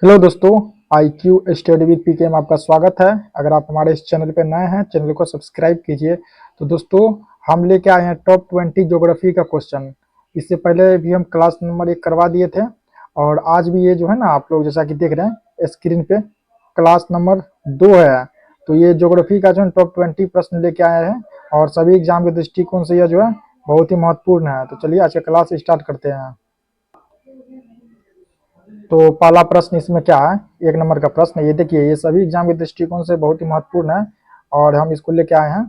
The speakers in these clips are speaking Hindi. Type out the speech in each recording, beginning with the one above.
हेलो दोस्तों, IQ स्टडी विद पीके में आपका स्वागत है। अगर आप हमारे इस चैनल पे नए हैं, चैनल को सब्सक्राइब कीजिए। तो दोस्तों, हम लेके आए हैं टॉप 20 ज्योग्राफी का क्वेश्चन। इससे पहले भी हम क्लास नंबर 1 करवा दिए थे और आज भी ये जो है ना, आप लोग जैसा कि देख रहे हैं स्क्रीन पे, क्लास नंबर 2 है। तो ये ज्योग्राफी का जो है टॉप 20 प्रश्न लेके आए हैं और सभी एग्जाम के दृष्टिकोण से यह जो है बहुत ही महत्वपूर्ण है। तो चलिए आज का क्लास स्टार्ट करते हैं। तो पहला प्रश्न इसमें क्या है, 1 नंबर का प्रश्न ये देखिए, ये सभी एग्जाम के दृष्टिकोण से बहुत ही महत्वपूर्ण है और हम इसको लेके आए हैं।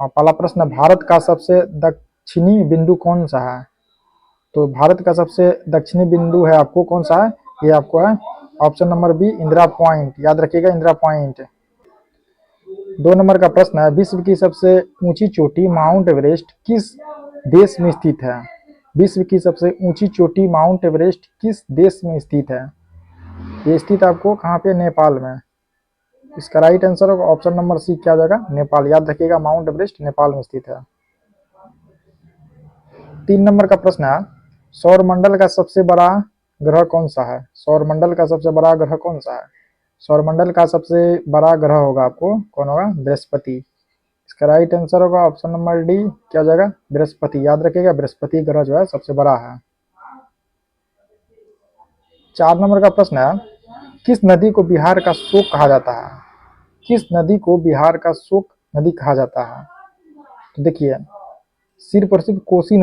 और पहला प्रश्न है, भारत का सबसे दक्षिणी बिंदु कौन सा है? तो भारत का सबसे दक्षिणी बिंदु है आपको कौन सा है? ये आपको है option number B, Indira point. याद रखिएगा, इंदिरा पॉइंट। 2 नंबर का प्रश्न है, विश्व की सबसे ऊंची चोटी माउंट एवरेस्ट किस देश में स्थित है? विश्व की सबसे ऊंची चोटी माउंट एवरेस्ट किस देश में स्थित है? ये स्थित आपको कहाँ पे? नेपाल में। इसका राइट आंसर होगा ऑप्शन नंबर सी, क्या हो जाएगा? नेपाल। याद रखिएगा, माउंट एवरेस्ट नेपाल में स्थित है। 3 नंबर का प्रश्न है, सौरमंडल का सबसे बड़ा ग्रह कौन सा है? सौरमंडल का सबसे बड़ा ग्रह कौन सा है? सौरमंडल का सबसे बड़ा ग्रह होगा आपको कौन होगा? बृहस्पति। इसका राइट आंसर होगा ऑप्शन नंबर डी, क्या हो जाएगा? बृहस्पति। याद रखिएगा, बृहस्पति ग्रह जो है सबसे बड़ा है। 4 नंबर का प्रश्न है, किस नदी को बिहार का शोक कहा जाता है? किस नदी को बिहार का शोक नदी कहा जाता है? तो देखिए, सिर्फ और सिर्फ कोसी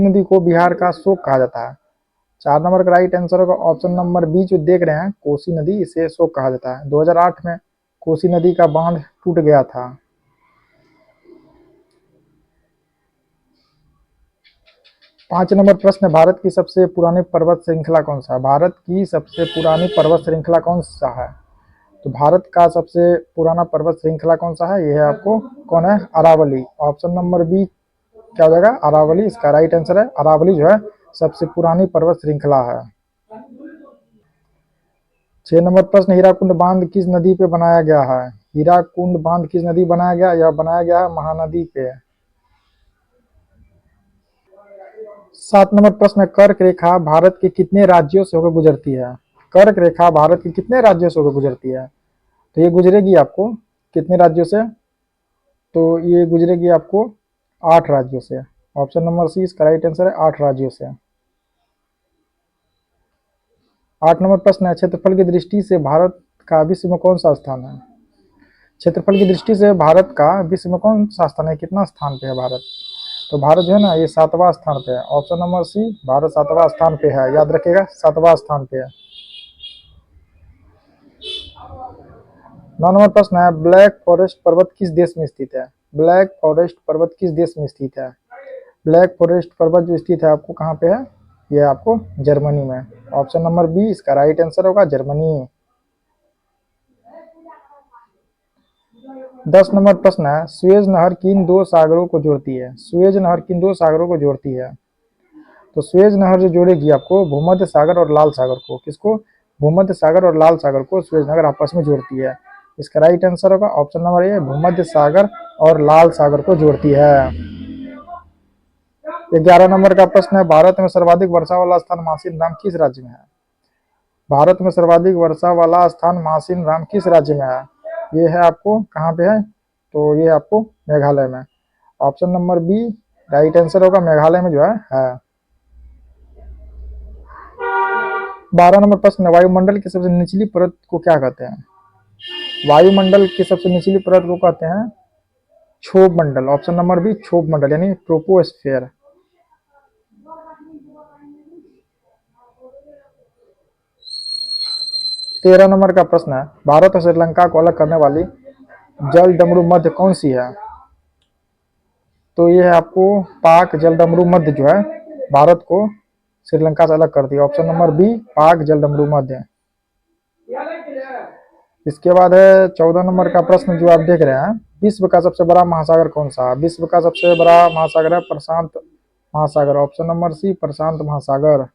नदी को बिहार का शोक कहा जाता है। 4 नंबर का राइट आंसर होगा ऑप्शन नंबर बी, जो देख रहे हैं कोसी नदी, इसे शोक कहा जाता है। 2008 में कोसी नदी का बांध टूट गया था। 5 नंबर प्रश्न है, भारत की सबसे पुरानी पर्वत श्रृंखला कौन सा है? भारत की सबसे पुरानी पर्वत श्रृंखला कौन सा है? तो भारत का सबसे पुराना पर्वत श्रृंखला कौन सा है? यह है आपको कौन है? अरावली। ऑप्शन नंबर बी, क्या हो जाएगा? अरावली। इसका राइट आंसर है अरावली जो है सबसे पुरानी पर्वत श्रृंखला है। 6 नंबर प्रश्न, हीराकुंड बांध किस नदी पे बनाया गया है? हीराकुंड बांध किस नदी बनाया गया? यह बनाया गया है महानदी पे। 7 नंबर प्रश्न, कर्क रेखा भारत के कितने राज्यों से होकर गुजरती है? कर्क रेखा भारत के कितने राज्यों से होकर गुजरती है? तो ये गुजरेगी आपको कितने राज्यों से? तो ये गुजरेगी आपको 8 राज्यों से। ऑप्शन नंबर सी इसका राइट आंसर है, 8 राज्यों से। 8 नंबर प्रश्न है, क्षेत्रफल की दृष्टि से भारत का विश्व में कौन सा स्थान है? क्षेत्रफल की दृष्टि से भारत का विश्व में कौन सा स्थान है? कितना स्थान पे है भारत? तो भारत जो है ना, ये 7वां स्थान पे है। ऑप्शन नंबर सी, भारत 7वां स्थान पे है। याद रखिएगा, 7वां स्थान पे है। 9 नंबर प्रश्न है, ब्लैक फॉरेस्ट पर्वत किस देश में स्थित है? ब्लैक फॉरेस्ट पर्वत किस देश में स्थित है? ब्लैक फॉरेस्ट पर्वत जो स्थित है आपको कहाँ पे है? ये आपको जर्मनी में। ऑप्शन नंबर बी इसका राइट आंसर होगा, जर्मनी। 10 नंबर प्रश्न है, सुएज नहर किन दो सागरों को जोड़ती है? सुएज नहर किन दो सागरों को जोड़ती है? तो सुएज नहर जो जोड़ेगी आपको भूमध्य सागर और लाल सागर को। किसको? भूमध्य सागर और लाल सागर को सुएज नहर आपस में जोड़ती है। इसका राइट आंसर होगा ऑप्शन नंबर ए, भूमध्य सागर और लाल सागर को जोड़ती है। 11 नंबर का प्रश्न है, भारत में सर्वाधिक वर्षा वाला स्थान मासिन राम किस राज्य में है? भारत में सर्वाधिक वर्षा वाला स्थान मासिन राम किस राज्य में है? ये है आपको कहाँ पे है? तो ये आपको मेघालय में। Option number B right answer होगा, मेघालय में जो है। 12 नंबर प्रश्न, वायुमंडल की सबसे निचली परत को क्या कहते हैं? वायुमंडल की सबसे निचली परत को कहते हैं क्षोभ मंडल। ऑप्शन नंबर बी, क्षोभ मंडल यानी ट्रोपोस्फेयर। 13 नंबर का प्रश्न है, भारत और श्रीलंका को अलग करने वाली जलडमरू मध्य कौन सी है? तो ये है आपको पाक जलडमरू मध्य जो है भारत को श्रीलंका से अलग करती है। ऑप्शन नंबर बी, पाक जलडमरू मध्य। इसके बाद है 14 नंबर का प्रश्न जो आप देख रहे हैं, विश्व का सबसे बड़ा महासागर कौन सा है? विश्व का सबसे बड़ा महासागर है प्रशांत महासागर। ऑप्शन नंबर सी, प्रशांत महासागर।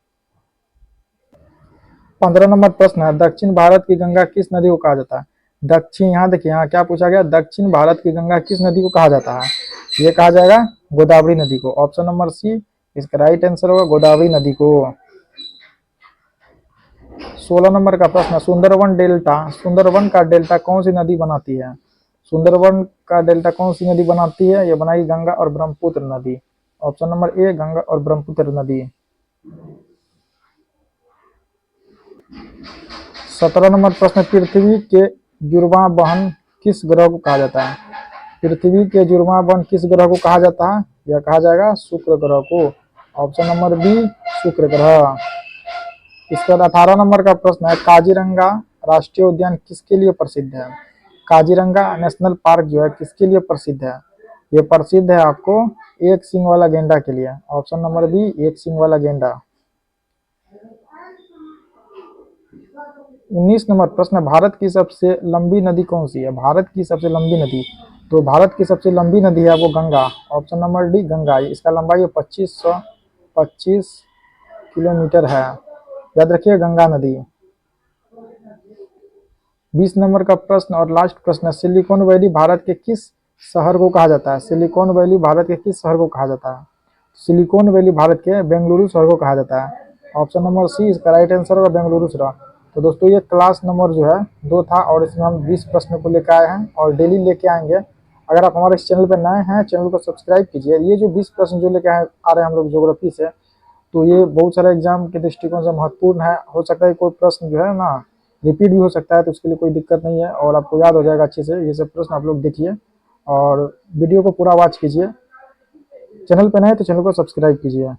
15 नंबर प्रश्न है, दक्षिण भारत की गंगा किस नदी को कहा जाता है? दक्षिण, यहाँ देखिए, यहाँ क्या पूछा गया, दक्षिण भारत की गंगा किस नदी को कहा जाता है? ये कहा जाएगा गोदावरी नदी को। ऑप्शन नंबर सी इसका राइट आंसर होगा, गोदावरी नदी को। 16 नंबर का प्रश्न, सुंदरवन का डेल्टा कौन सी नदी बनाती है? सुंदरवन का डेल्टा कौन सी नदी बनाती है? ये बनाई गंगा और ब्रह्मपुत्र नदी। ऑप्शन नंबर ए गंगा और ब्रह्मपुत्र नदी। 17 नंबर प्रश्न, पृथ्वी के जुड़वां बहन किस ग्रह को कहा जाता है? पृथ्वी के जुड़वां बहन किस ग्रह को कहा जाता है? यह कहा जाएगा शुक्र ग्रह को। ऑप्शन नंबर बी शुक्र ग्रह। इसके बाद 18 नंबर का प्रश्न है, काजीरंगा राष्ट्रीय उद्यान किसके लिए प्रसिद्ध है? काजीरंगा नेशनल पार्क जो है किसके लिए प्रसिद्ध है? ये प्रसिद्ध है आपको एक सींग वाला गेंडा के लिए। ऑप्शन नंबर बी एक सींग वाला गेंडा। 19 नंबर प्रश्न, भारत की सबसे लंबी नदी कौन सी है? भारत की सबसे लंबी नदी, तो भारत की सबसे लंबी नदी है वो Ganga. Option number D Ganga. इसका लंबाई 2525 किलोमीटर है। याद रखिए गंगा नदी। 20 नंबर का प्रश्न और लास्ट प्रश्न, सिलिकॉन वैली भारत के किस शहर को कहा जाता है? सिलिकॉन वैली भारत के किस शहर को कहा जाता है? सिलिकॉन वैली भारत के बेंगलुरु शहर को कहा जाता है। ऑप्शन नंबर सी इसका राइट आंसर होगा बेंगलुरु शहर। तो दोस्तों ये क्लास नंबर जो है 2 था और इसमें हम 20 प्रश्न को लेकर आए हैं और डेली लेके आएंगे। अगर आप हमारे इस चैनल पर नए हैं, चैनल को सब्सक्राइब कीजिए। ये जो 20 प्रश्न जो लेके आ रहे हैं हम लोग ज्योग्राफी से, तो ये बहुत सारे एग्जाम के दृष्टिकोण से महत्वपूर्ण है। हो सकता है कोई प्रश्न जो है ना रिपीट भी हो सकता है, तो उसके लिए कोई दिक्कत नहीं है और आपको याद हो जाएगा अच्छे से। ये सब प्रश्न आप लोग देखिए और वीडियो को पूरा वॉच कीजिए। चैनल पर नए तो चैनल को सब्सक्राइब कीजिए।